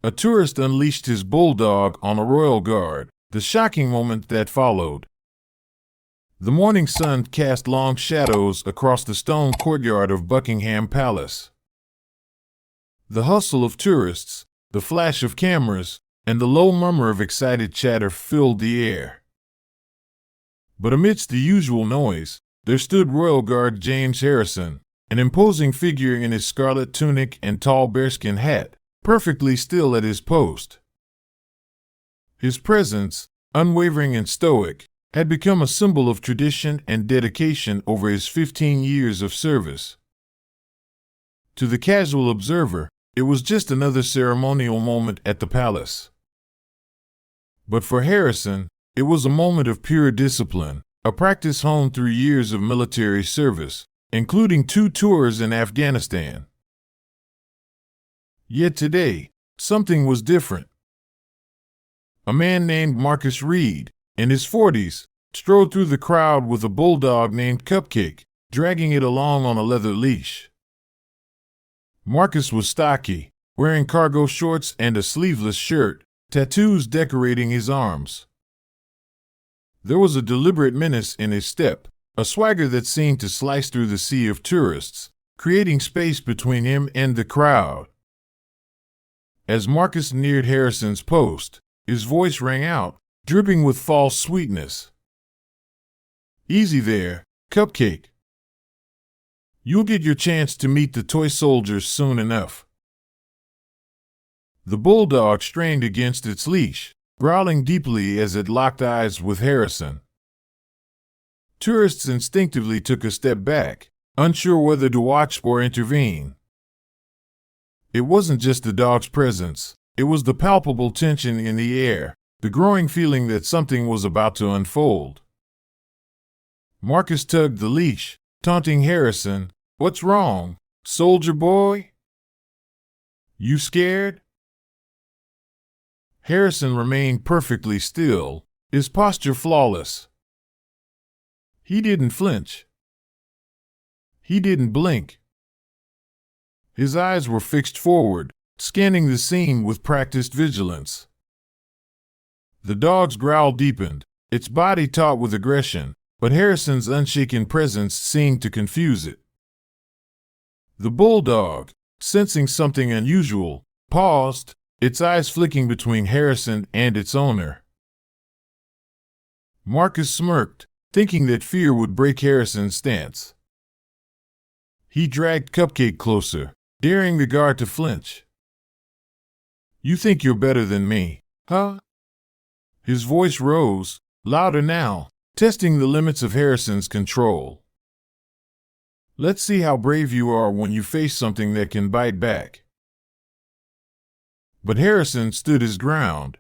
a tourist unleashed his bulldog on a royal guard. The shocking moment that followed. The morning sun cast long shadows across the stone courtyard of Buckingham Palace. The hustle of tourists, the flash of cameras, and the low murmur of excited chatter filled the air. But amidst the usual noise, there stood Royal Guard James Harrison, an imposing figure in his scarlet tunic and tall bearskin hat, perfectly still at his post. His presence, unwavering and stoic, had become a symbol of tradition and dedication over his 15 years of service. To the casual observer, it was just another ceremonial moment at the palace. But for Harrison, it was a moment of pure discipline, a practice honed through years of military service, including 2 tours in Afghanistan. Yet today, something was different. A man named Marcus Reed, in his 40s, strode through the crowd with a bulldog named Cupcake, dragging it along on a leather leash. Marcus was stocky, wearing cargo shorts and a sleeveless shirt, tattoos decorating his arms. There was a deliberate menace in his step, a swagger that seemed to slice through the sea of tourists, creating space between him and the crowd. As Marcus neared Harrison's post, his voice rang out, dripping with false sweetness. "Easy there, Cupcake. You'll get your chance to meet the toy soldiers soon enough." The bulldog strained against its leash, growling deeply as it locked eyes with Harrison. Tourists instinctively took a step back, unsure whether to watch or intervene. It wasn't just the dog's presence, it was the palpable tension in the air, the growing feeling that something was about to unfold. Marcus tugged the leash, taunting Harrison, "What's wrong, soldier boy? You scared?" Harrison remained perfectly still, his posture flawless. He didn't flinch. He didn't blink. His eyes were fixed forward, scanning the scene with practiced vigilance. The dog's growl deepened, its body taut with aggression, but Harrison's unshaken presence seemed to confuse it. The bulldog, sensing something unusual, paused, its eyes flicking between Harrison and its owner. Marcus smirked, thinking that fear would break Harrison's stance. He dragged Cupcake closer, daring the guard to flinch. "You think you're better than me, huh?" His voice rose, louder now, testing the limits of Harrison's control. "Let's see how brave you are when you face something that can bite back." But Harrison stood his ground.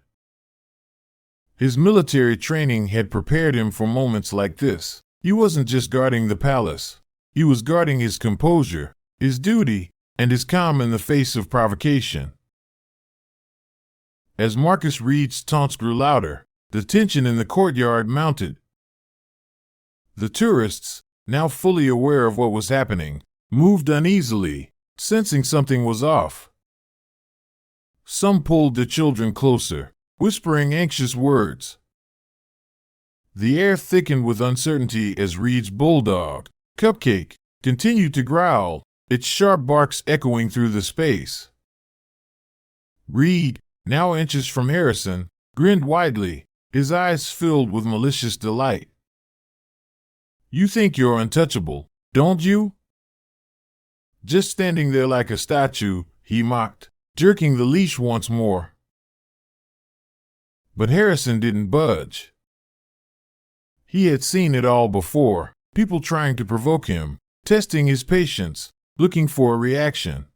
His military training had prepared him for moments like this. He wasn't just guarding the palace. He was guarding his composure, his duty, and his calm in the face of provocation. As Marcus Reed's taunts grew louder, the tension in the courtyard mounted. The tourists, now fully aware of what was happening, moved uneasily, sensing something was off. Some pulled their children closer, whispering anxious words. The air thickened with uncertainty as Reed's bulldog, Cupcake, continued to growl, its sharp barks echoing through the space. Reed, now inches from Harrison, grinned widely, his eyes filled with malicious delight. "You think you're untouchable, don't you? Just standing there like a statue," he mocked, jerking the leash once more. But Harrison didn't budge. He had seen it all before, people trying to provoke him, testing his patience, looking for a reaction.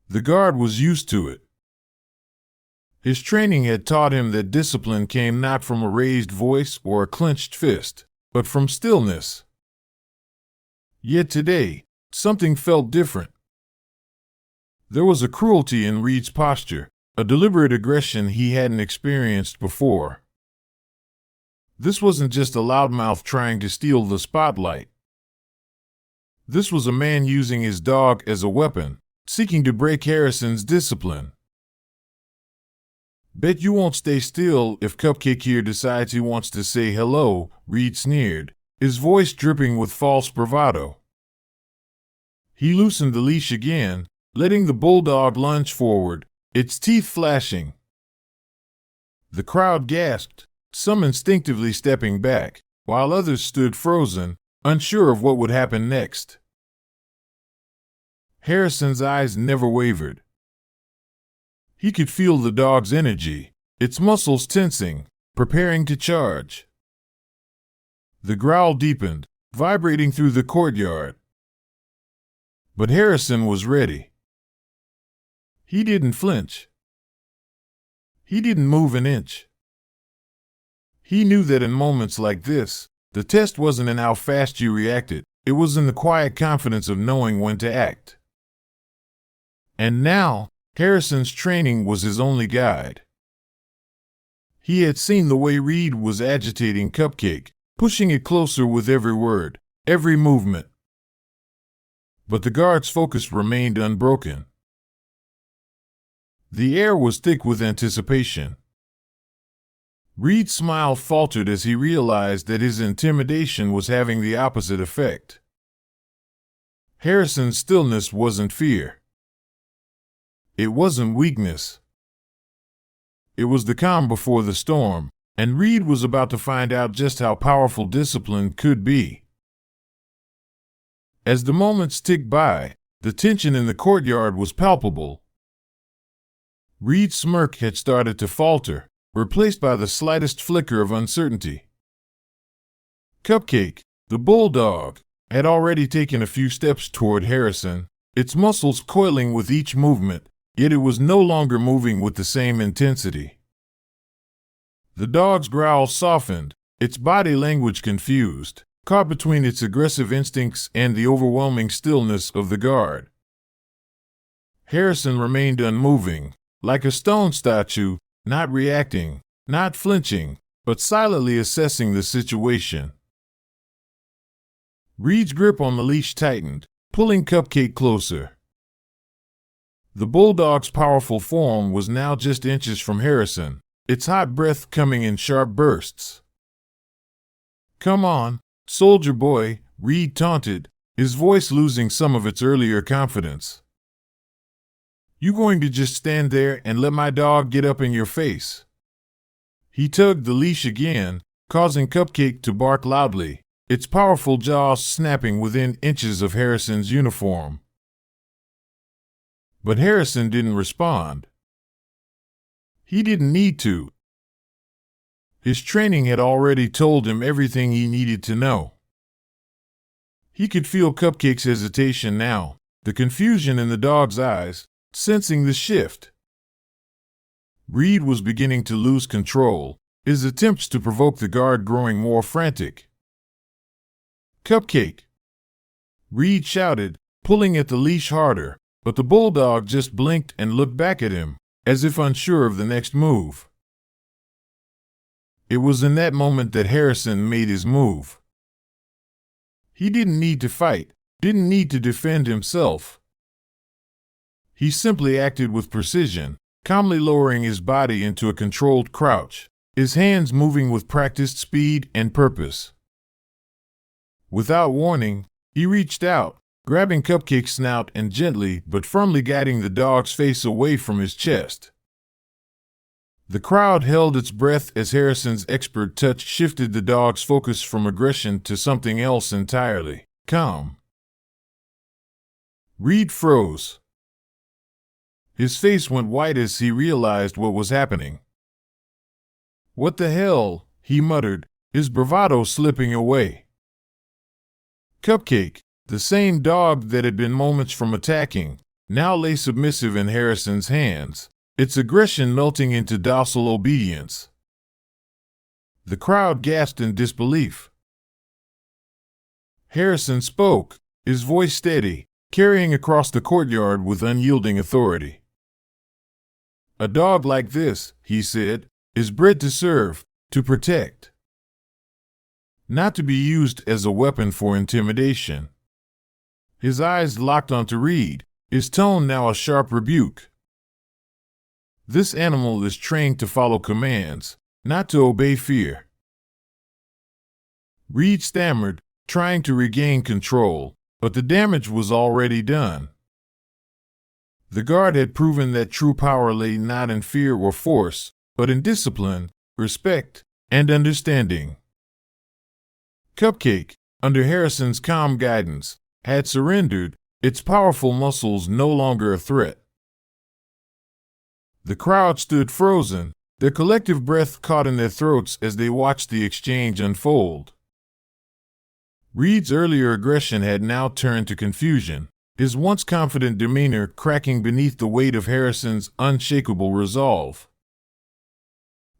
The guard was used to it. His training had taught him that discipline came not from a raised voice or a clenched fist, but from stillness. Yet today, something felt different. There was a cruelty in Reed's posture, a deliberate aggression he hadn't experienced before. This wasn't just a loudmouth trying to steal the spotlight. This was a man using his dog as a weapon, seeking to break Harrison's discipline. Bet you won't stay still if Cupcake here decides he wants to say hello, Reed sneered, his voice dripping with false bravado. He loosened the leash again, letting the bulldog lunge forward, its teeth flashing. The crowd gasped, some instinctively stepping back, while others stood frozen, unsure of what would happen next. Harrison's eyes never wavered. He could feel the dog's energy, its muscles tensing, preparing to charge. The growl deepened, vibrating through the courtyard. But Harrison was ready. He didn't flinch. He didn't move an inch. He knew that in moments like this, the test wasn't in how fast you reacted, it was in the quiet confidence of knowing when to act. And now, Harrison's training was his only guide. He had seen the way Reed was agitating Cupcake, pushing it closer with every word, every movement. But the guard's focus remained unbroken. The air was thick with anticipation. Reed's smile faltered as he realized that his intimidation was having the opposite effect. Harrison's stillness wasn't fear. It wasn't weakness. It was the calm before the storm, and Reed was about to find out just how powerful discipline could be. As the moments ticked by, the tension in the courtyard was palpable. Reed's smirk had started to falter, replaced by the slightest flicker of uncertainty. Cupcake, the bulldog, had already taken a few steps toward Harrison, its muscles coiling with each movement, yet it was no longer moving with the same intensity. The dog's growl softened, its body language confused, caught between its aggressive instincts and the overwhelming stillness of the guard. Harrison remained unmoving, like a stone statue, not reacting, not flinching, but silently assessing the situation. Reed's grip on the leash tightened, pulling Cupcake closer. The bulldog's powerful form was now just inches from Harrison, its hot breath coming in sharp bursts. "Come on, soldier boy," Reed taunted, his voice losing some of its earlier confidence. "You going to just stand there and let my dog get up in your face?" He tugged the leash again, causing Cupcake to bark loudly, its powerful jaws snapping within inches of Harrison's uniform. But Harrison didn't respond. He didn't need to. His training had already told him everything he needed to know. He could feel Cupcake's hesitation now, the confusion in the dog's eyes, sensing the shift. Reed was beginning to lose control, his attempts to provoke the guard growing more frantic. "Cupcake!" Reed shouted, pulling at the leash harder, but the bulldog just blinked and looked back at him, as if unsure of the next move. It was in that moment that Harrison made his move. He didn't need to fight, didn't need to defend himself. He simply acted with precision, calmly lowering his body into a controlled crouch, his hands moving with practiced speed and purpose. Without warning, he reached out, grabbing Cupcake's snout and gently but firmly guiding the dog's face away from his chest. The crowd held its breath as Harrison's expert touch shifted the dog's focus from aggression to something else entirely, calm. Reed froze. His face went white as he realized what was happening. "What the hell?" he muttered, his bravado slipping away. Cupcake, the same dog that had been moments from attacking, now lay submissive in Harrison's hands, its aggression melting into docile obedience. The crowd gasped in disbelief. Harrison spoke, his voice steady, carrying across the courtyard with unyielding authority. "A dog like this," he said, "is bred to serve, to protect. Not to be used as a weapon for intimidation." His eyes locked onto Reed, his tone now a sharp rebuke. This animal is trained to follow commands, not to obey fear. Reed stammered, trying to regain control, but the damage was already done. The guard had proven that true power lay not in fear or force, but in discipline, respect, and understanding. Cupcake, under Harrison's calm guidance, had surrendered, its powerful muscles no longer a threat. The crowd stood frozen, their collective breath caught in their throats as they watched the exchange unfold. Reed's earlier aggression had now turned to confusion, his once confident demeanor cracking beneath the weight of Harrison's unshakable resolve.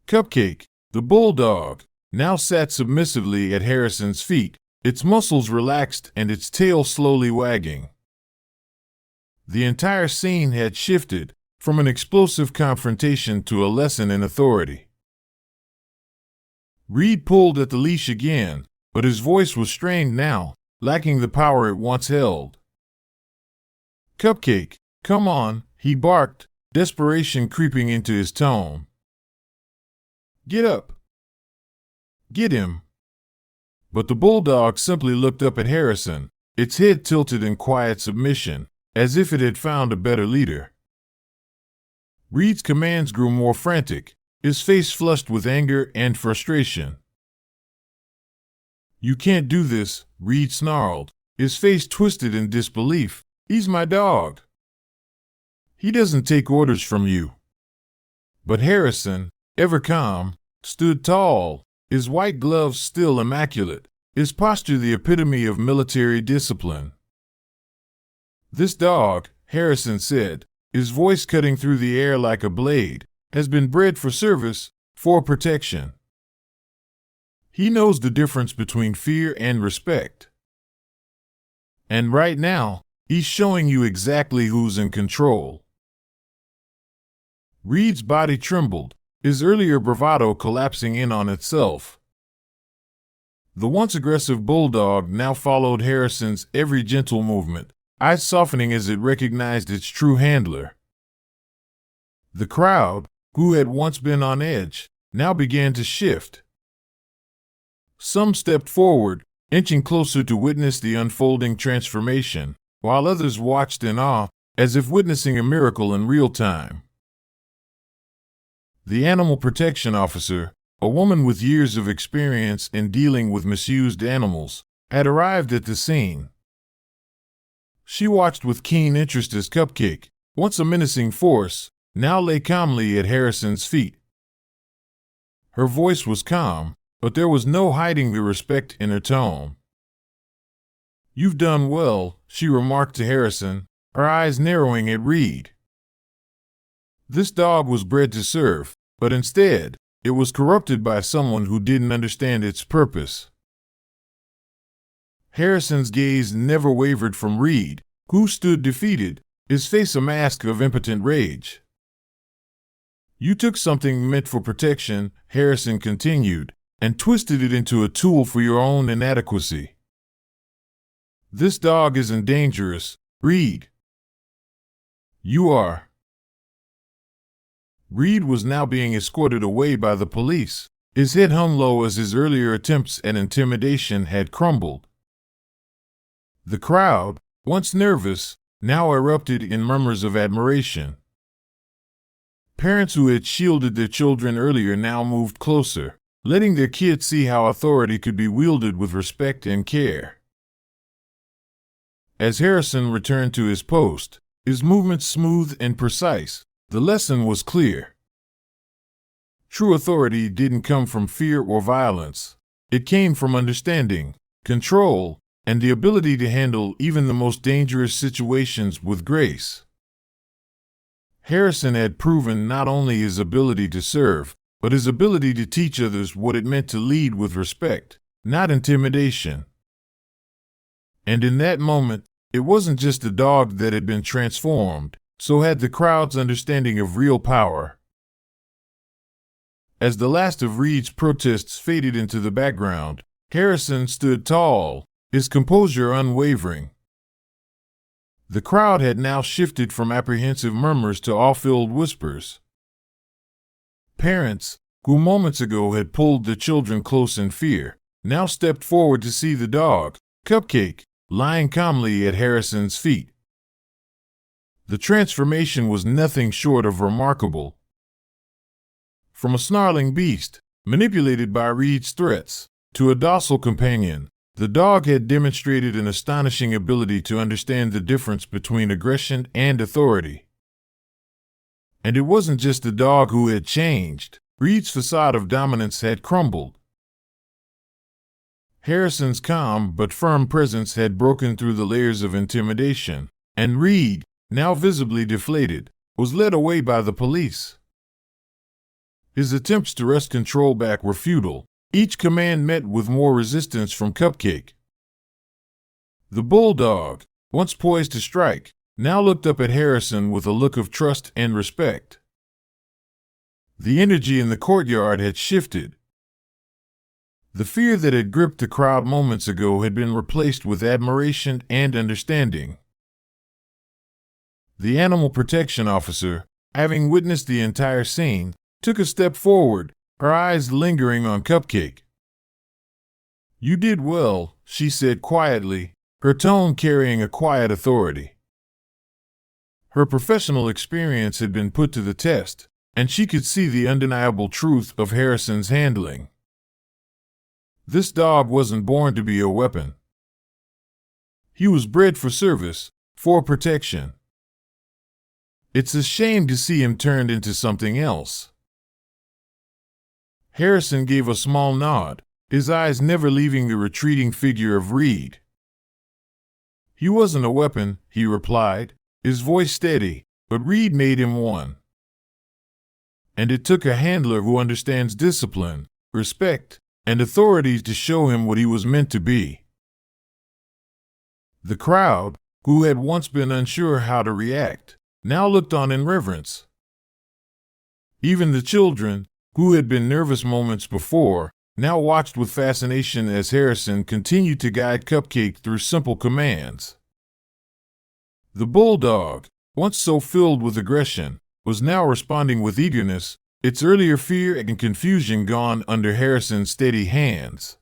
Cupcake, the bulldog, now sat submissively at Harrison's feet, its muscles relaxed and its tail slowly wagging. The entire scene had shifted, from an explosive confrontation to a lesson in authority. Reed pulled at the leash again, but his voice was strained now, lacking the power it once held. Cupcake, come on, he barked, desperation creeping into his tone. Get up. Get him. But the bulldog simply looked up at Harrison, its head tilted in quiet submission, as if it had found a better leader. Reed's commands grew more frantic, his face flushed with anger and frustration. You can't do this, Reed snarled, his face twisted in disbelief. He's my dog. He doesn't take orders from you. But Harrison, ever calm, stood tall, his white gloves still immaculate, his posture the epitome of military discipline. This dog, Harrison said, his voice cutting through the air like a blade, has been bred for service, for protection. He knows the difference between fear and respect. And right now, he's showing you exactly who's in control. Reed's body trembled, his earlier bravado collapsing in on itself. The once aggressive bulldog now followed Harrison's every gentle movement, eyes softening as it recognized its true handler. The crowd, who had once been on edge, now began to shift. Some stepped forward, inching closer to witness the unfolding transformation, while others watched in awe, as if witnessing a miracle in real time. The animal protection officer, a woman with years of experience in dealing with misused animals, had arrived at the scene. She watched with keen interest as Cupcake, once a menacing force, now lay calmly at Harrison's feet. Her voice was calm, but there was no hiding the respect in her tone. You've done well, she remarked to Harrison, her eyes narrowing at Reed. This dog was bred to serve, but instead, it was corrupted by someone who didn't understand its purpose. Harrison's gaze never wavered from Reed, who stood defeated, his face a mask of impotent rage. You took something meant for protection, Harrison continued, and twisted it into a tool for your own inadequacy. This dog isn't dangerous, Reed. You are. Reed was now being escorted away by the police, his head hung low as his earlier attempts at intimidation had crumbled. The crowd, once nervous, now erupted in murmurs of admiration. Parents who had shielded their children earlier now moved closer, letting their kids see how authority could be wielded with respect and care. As Harrison returned to his post, his movements smooth and precise, the lesson was clear. True authority didn't come from fear or violence. It came from understanding, control, and the ability to handle even the most dangerous situations with grace. Harrison had proven not only his ability to serve, but his ability to teach others what it meant to lead with respect, not intimidation. And in that moment, it wasn't just the dog that had been transformed, so had the crowd's understanding of real power. As the last of Reed's protests faded into the background, Harrison stood tall, his composure unwavering. The crowd had now shifted from apprehensive murmurs to awe-filled whispers. Parents, who moments ago had pulled their children close in fear, now stepped forward to see the dog, Cupcake, lying calmly at Harrison's feet. The transformation was nothing short of remarkable. From a snarling beast, manipulated by Reed's threats, to a docile companion, the dog had demonstrated an astonishing ability to understand the difference between aggression and authority. And it wasn't just the dog who had changed. Reed's facade of dominance had crumbled. Harrison's calm but firm presence had broken through the layers of intimidation, and Reed, now visibly deflated, was led away by the police. His attempts to wrest control back were futile. Each command met with more resistance from Cupcake. The Bulldog, once poised to strike, now looked up at Harrison with a look of trust and respect. The energy in the courtyard had shifted. The fear that had gripped the crowd moments ago had been replaced with admiration and understanding. The animal protection officer, having witnessed the entire scene, took a step forward, her eyes lingering on Cupcake. "You did well," she said quietly, her tone carrying a quiet authority. Her professional experience had been put to the test, and she could see the undeniable truth of Harrison's handling. This dog wasn't born to be a weapon. He was bred for service, for protection. It's a shame to see him turned into something else. Harrison gave a small nod, his eyes never leaving the retreating figure of Reed. "He wasn't a weapon," he replied, his voice steady, "but Reed made him one. And it took a handler who understands discipline, respect, and authority to show him what he was meant to be." The crowd, who had once been unsure how to react, now looked on in reverence. Even the children, who had been nervous moments before, now watched with fascination as Harrison continued to guide Cupcake through simple commands. The Bulldog, once so filled with aggression, was now responding with eagerness, its earlier fear and confusion gone under Harrison's steady hands.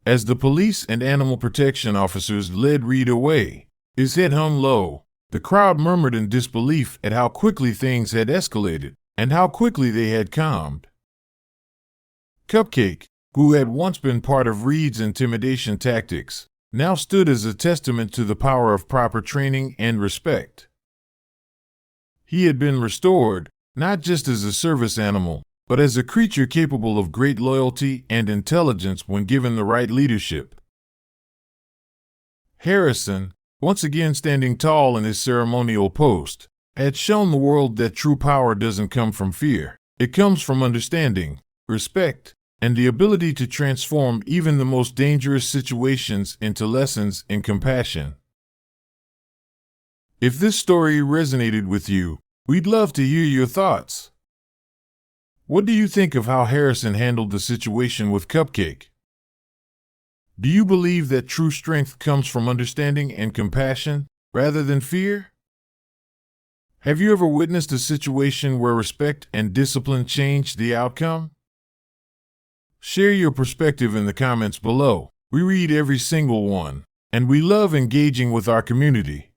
As the police and animal protection officers led Reed away, his head hung low, the crowd murmured in disbelief at how quickly things had escalated, and how quickly they had calmed. Cupcake, who had once been part of Reed's intimidation tactics, now stood as a testament to the power of proper training and respect. He had been restored, not just as a service animal, but as a creature capable of great loyalty and intelligence when given the right leadership. Harrison, once again standing tall in his ceremonial post, had shown the world that true power doesn't come from fear. It comes from understanding, respect, and the ability to transform even the most dangerous situations into lessons in compassion. If this story resonated with you, we'd love to hear your thoughts. What do you think of how Harrison handled the situation with Cupcake? Do you believe that true strength comes from understanding and compassion, rather than fear? Have you ever witnessed a situation where respect and discipline changed the outcome? Share your perspective in the comments below. We read every single one, and we love engaging with our community.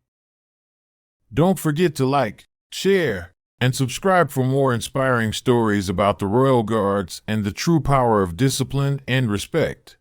Don't forget to like, share, and subscribe for more inspiring stories about the Royal Guards and the true power of discipline and respect.